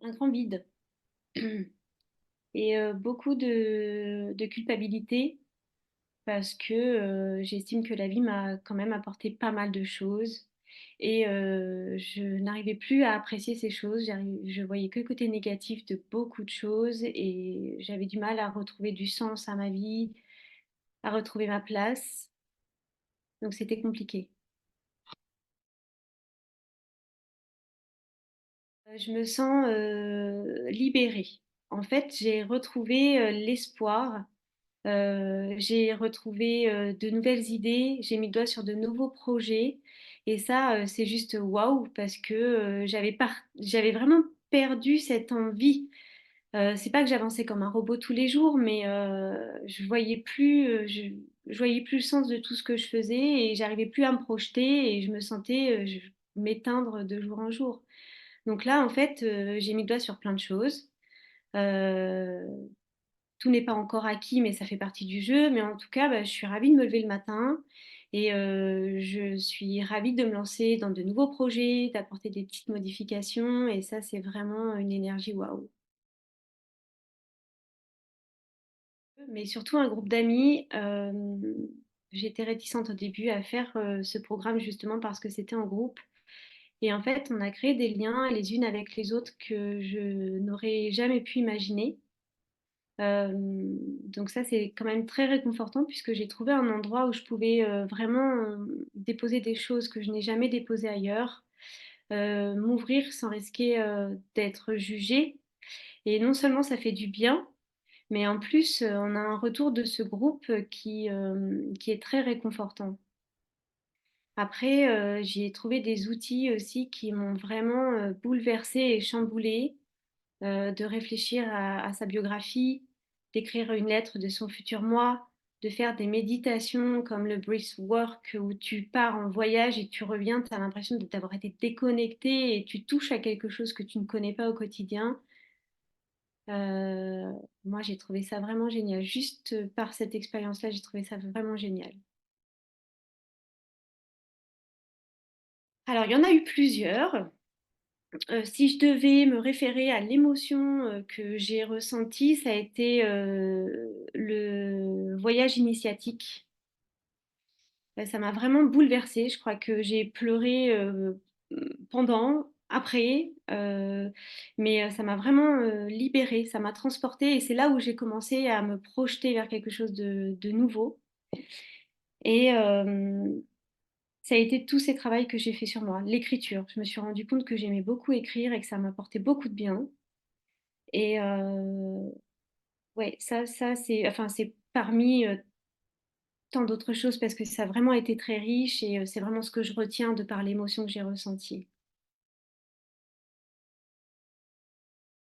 un grand vide et beaucoup de culpabilité parce que j'estime que la vie m'a quand même apporté pas mal de choses et je n'arrivais plus à apprécier ces choses. Je voyais que le côté négatif de beaucoup de choses et j'avais du mal à retrouver du sens à ma vie, à retrouver ma place. Donc c'était compliqué. Je me sens libérée. En fait, j'ai retrouvé l'espoir. J'ai retrouvé de nouvelles idées, j'ai mis le doigt sur de nouveaux projets et ça, c'est juste waouh parce que j'avais vraiment perdu cette envie. C'est pas que j'avançais comme un robot tous les jours, mais je voyais plus le sens de tout ce que je faisais et j'arrivais plus à me projeter et je me sentais m'éteindre de jour en jour. Donc là, en fait, j'ai mis le doigt sur plein de choses. Euh, Tout n'est pas encore acquis, mais ça fait partie du jeu. Mais en tout cas, bah, je suis ravie de me lever le matin et je suis ravie de me lancer dans de nouveaux projets, d'apporter des petites modifications. Et ça, c'est vraiment une énergie waouh. Mais surtout un groupe d'amis. J'étais réticente au début à faire ce programme justement parce que c'était en groupe. Et en fait, on a créé des liens les unes avec les autres que je n'aurais jamais pu imaginer. Donc ça, c'est quand même très réconfortant puisque j'ai trouvé un endroit où je pouvais vraiment déposer des choses que je n'ai jamais déposées ailleurs, m'ouvrir sans risquer d'être jugée. Et non seulement ça fait du bien, mais en plus, on a un retour de ce groupe qui est très réconfortant. Après, j'y ai trouvé des outils aussi qui m'ont vraiment bouleversée et chamboulée. De réfléchir à sa biographie, d'écrire une lettre de son futur moi, de faire des méditations comme le breath work où tu pars en voyage et tu reviens, tu as l'impression d'avoir été déconnecté et tu touches à quelque chose que tu ne connais pas au quotidien. Euh, Moi, j'ai trouvé ça vraiment génial. Juste par cette expérience-là, j'ai trouvé ça vraiment génial. Alors, il y en a eu plusieurs. Si je devais me référer à l'émotion que j'ai ressentie, ça a été le voyage initiatique. Ça m'a vraiment bouleversée. Je crois que j'ai pleuré pendant, après, mais ça m'a vraiment libérée, ça m'a transportée et c'est là où j'ai commencé à me projeter vers quelque chose de nouveau. Et ça a été tous ces travaux que j'ai fait sur moi, l'écriture. Je me suis rendu compte que j'aimais beaucoup écrire et que ça m'apportait beaucoup de bien. Et ouais, ça c'est, enfin, c'est parmi tant d'autres choses parce que ça a vraiment été très riche et c'est vraiment ce que je retiens de par l'émotion que j'ai ressentie.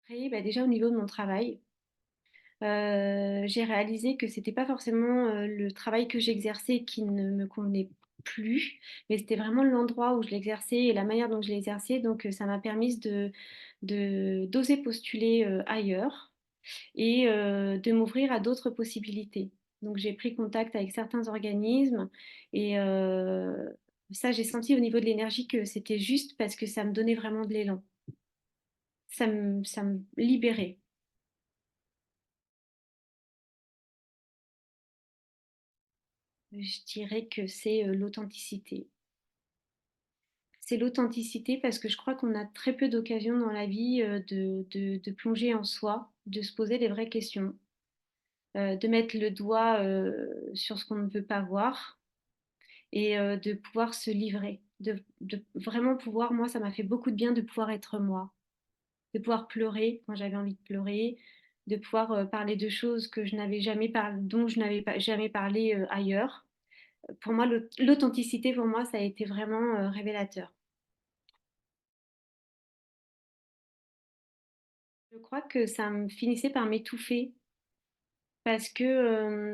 Après, bah, déjà au niveau de mon travail, j'ai réalisé que c'était pas forcément le travail que j'exerçais qui ne me convenait plus, mais c'était vraiment l'endroit où je l'exerçais et la manière dont je l'exerçais. Donc ça m'a permis d'oser postuler ailleurs et de m'ouvrir à d'autres possibilités. Donc j'ai pris contact avec certains organismes et ça j'ai senti au niveau de l'énergie que c'était juste parce que ça me donnait vraiment de l'élan. Ça me libérait. Je dirais que c'est l'authenticité. C'est l'authenticité parce que je crois qu'on a très peu d'occasions dans la vie de plonger en soi, de se poser les vraies questions, de mettre le doigt sur ce qu'on ne veut pas voir et de pouvoir se livrer, de vraiment pouvoir, moi, ça m'a fait beaucoup de bien de pouvoir être moi, de pouvoir pleurer quand j'avais envie de pleurer, de pouvoir parler de choses que je n'avais jamais parlé, dont je n'avais pas, jamais parlé ailleurs. Pour moi, l'authenticité, pour moi, ça a été vraiment révélateur. Je crois que ça me finissait par m'étouffer parce que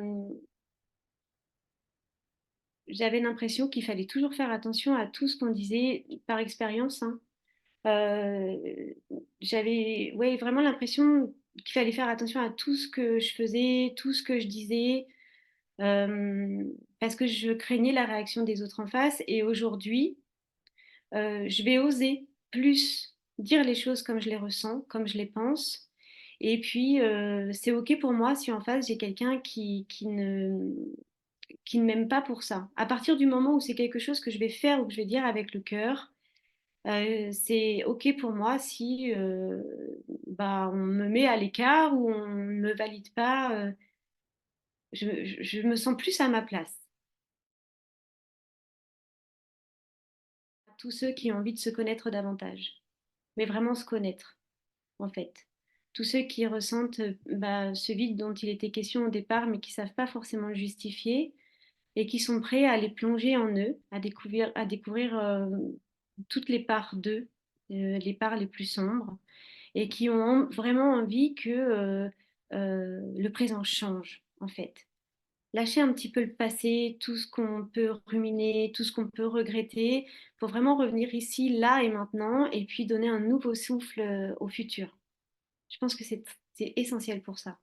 j'avais l'impression qu'il fallait toujours faire attention à tout ce qu'on disait par expérience, hein. Euh, J'avais ouais, vraiment l'impression qu'il fallait faire attention à tout ce que je faisais, tout ce que je disais, euh, parce que je craignais la réaction des autres en face. Et aujourd'hui, je vais oser plus. dire les choses comme je les ressens, comme je les pense. Et puis, c'est OK pour moi si en face j'ai quelqu'un qui ne m'aime pas pour ça. À partir du moment où c'est quelque chose que je vais faire ou que je vais dire avec le cœur, c'est OK pour moi si bah, on me met à l'écart ou on ne me valide pas. Je me sens plus à ma place. Tous ceux qui ont envie de se connaître davantage, mais vraiment se connaître, en fait. Tous ceux qui ressentent bah, ce vide dont il était question au départ, mais qui ne savent pas forcément le justifier, et qui sont prêts à aller plonger en eux, à découvrir toutes les parts d'eux, les parts les plus sombres, et qui ont vraiment envie que le présent change, en fait. Lâcher un petit peu le passé, tout ce qu'on peut ruminer, tout ce qu'on peut regretter, pour vraiment revenir ici, là et maintenant, et puis donner un nouveau souffle au futur. Je pense que c'est essentiel pour ça.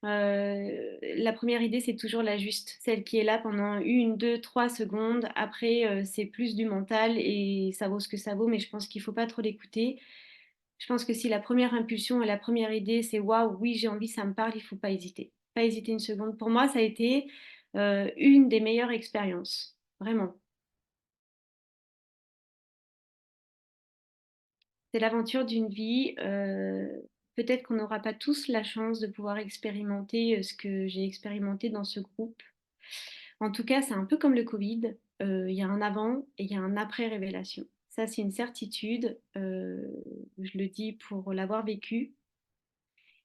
La première idée, c'est toujours la juste, celle qui est là pendant une, deux, trois secondes. Après, c'est plus du mental et ça vaut ce que ça vaut, mais je pense qu'il ne faut pas trop l'écouter. Je pense que si la première impulsion et la première idée, c'est waouh, oui, j'ai envie, ça me parle, il ne faut pas hésiter. Pas hésiter une seconde. Pour moi, ça a été une des meilleures expériences. Vraiment. C'est l'aventure d'une vie. Peut-être qu'on n'aura pas tous la chance de pouvoir expérimenter ce que j'ai expérimenté dans ce groupe. En tout cas, c'est un peu comme le Covid. Il y a un avant et il y a un après révélation. Ça, c'est une certitude. Je le dis pour l'avoir vécu.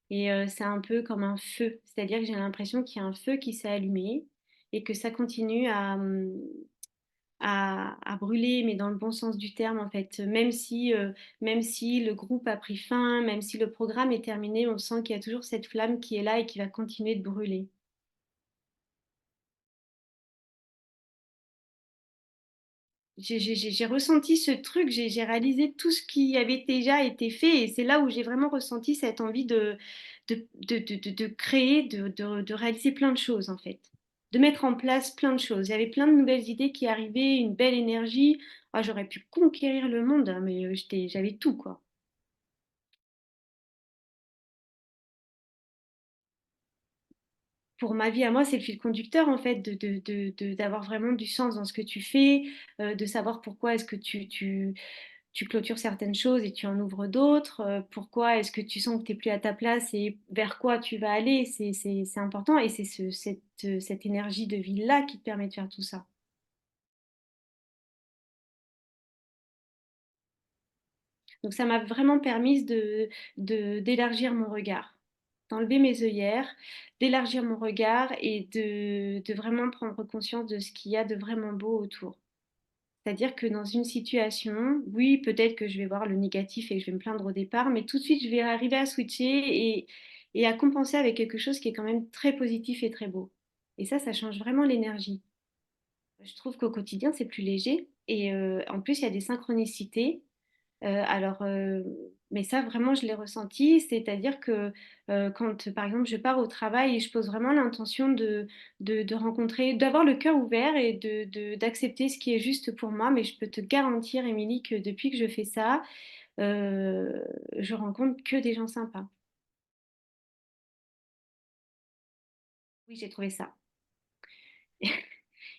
Et c'est un peu comme un feu. C'est-à-dire que j'ai l'impression qu'il y a un feu qui s'est allumé et que ça continue à brûler, mais dans le bon sens du terme, en fait. Même si le groupe a pris fin, même si le programme est terminé, on sent qu'il y a toujours cette flamme qui est là et qui va continuer de brûler. J'ai ressenti ce truc, j'ai réalisé tout ce qui avait déjà été fait et c'est là où j'ai vraiment ressenti cette envie de créer, de réaliser plein de choses en fait, de mettre en place plein de choses. Il y avait plein de nouvelles idées qui arrivaient, une belle énergie. Ah, j'aurais pu conquérir le monde, hein, mais j'avais tout quoi. Pour ma vie à moi, c'est le fil conducteur en fait, d'avoir vraiment du sens dans ce que tu fais, de savoir pourquoi est-ce que tu clôtures certaines choses et tu en ouvres d'autres. Pourquoi est-ce que tu sens que tu n'es plus à ta place et vers quoi tu vas aller? C'est important et c'est cette énergie de vie-là qui te permet de faire tout ça. Donc ça m'a vraiment permis d'élargir mon regard, d'enlever mes œillères, d'élargir mon regard et de vraiment prendre conscience de ce qu'il y a de vraiment beau autour. C'est-à-dire que dans une situation, oui, peut-être que je vais voir le négatif et que je vais me plaindre au départ, mais tout de suite, je vais arriver à switcher et à compenser avec quelque chose qui est quand même très positif et très beau. Et ça change vraiment l'énergie. Je trouve qu'au quotidien, c'est plus léger. Et en plus, il y a des synchronicités. Alors, mais ça, vraiment, je l'ai ressenti. C'est-à-dire que quand, par exemple, je pars au travail et je pose vraiment l'intention de rencontrer, d'avoir le cœur ouvert et d'accepter ce qui est juste pour moi. Mais je peux te garantir, Émilie, que depuis que je fais ça, euh, je rencontre que des gens sympas. Oui, j'ai trouvé ça.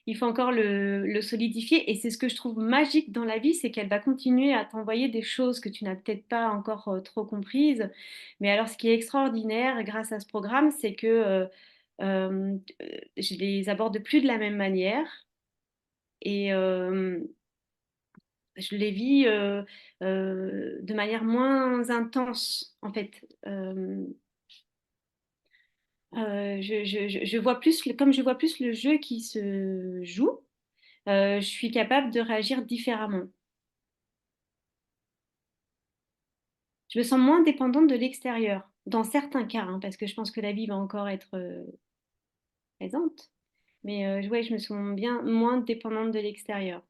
Il faut encore le solidifier. Et c'est ce que je trouve magique dans la vie, c'est qu'elle va continuer à t'envoyer des choses que tu n'as peut-être pas encore trop comprises. Mais alors, ce qui est extraordinaire grâce à ce programme, c'est que je les aborde plus de la même manière et je les vis de manière moins intense, en fait. Je vois plus, comme je vois plus le jeu qui se joue, je suis capable de réagir différemment. Je me sens moins dépendante de l'extérieur, dans certains cas, hein, parce que je pense que la vie va encore être présente. Mais ouais, je me sens bien moins dépendante de l'extérieur.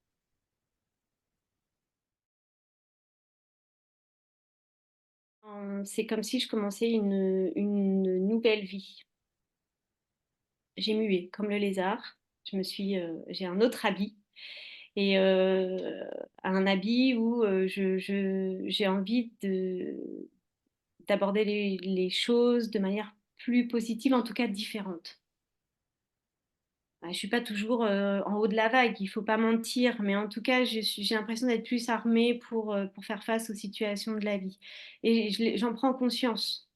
C'est comme si je commençais une nouvelle vie. J'ai mué comme le lézard. J'ai un autre habit. et à un habit où j'ai envie d'aborder les choses de manière plus positive, en tout cas différente. Je ne suis pas toujours en haut de la vague, il ne faut pas mentir, mais en tout cas, j'ai l'impression d'être plus armée pour faire face aux situations de la vie. Et j'en prends conscience.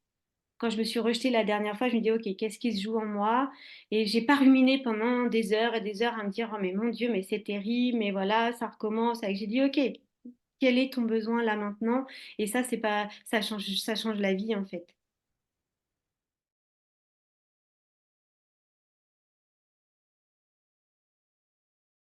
Quand je me suis rejetée la dernière fois, je me dis, OK, qu'est-ce qui se joue en moi? Et j'ai pas ruminé pendant des heures et des heures à me dire, oh mais mon Dieu, mais c'est terrible, mais voilà, ça recommence. Et j'ai dit, OK, quel est ton besoin là maintenant? Et ça, c'est pas, ça change la vie en fait.